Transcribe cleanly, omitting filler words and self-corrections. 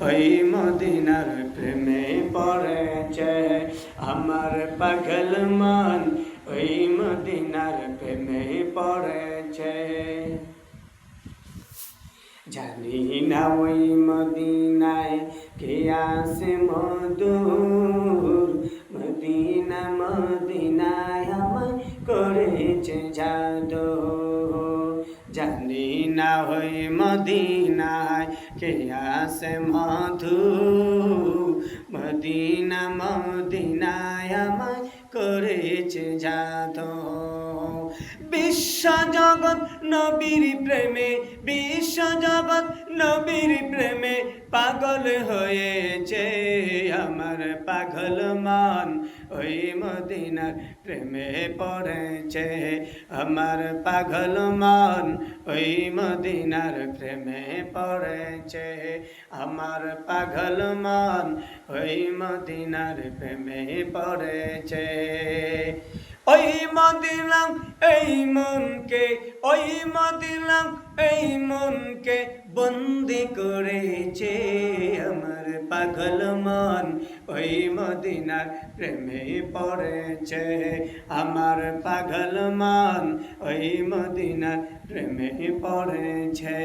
ওই মদিনার প্রেমে পড়েছে আমার পাগল মন, ওই মদিনার প্রেমে পড়েছে। জানি না ওই মদিনায় কে আছে মধুর, মদিনা মদিনায় আমায় করেছে জাদু। জানি না ওই মদিনায় কে আছে মধুর, মদিনা মদিনায় আমায় করেছে জাদু। বিশ্ব জগৎ নবীর প্রেমে, বিশ্ব জগৎ নবীর প্রেমে পাগল হয়েছে আমার পাগল মন, ওই মদিনার প্রেমে পড়েছে আমার পাগল মন, ওই মদিনার প্রেমে পড়েছে আমার পাগল মন, ওই মদিনার প্রেমে পড়েছে। ওই মদিনা এই মনকে, ওই মদিনা এই মনকে বন্দি করেছে আমার পাগল মন, ওই মদিনার প্রেমে পড়েছে আমার পাগল মন, ওই মদিনার প্রেমে পড়েছে।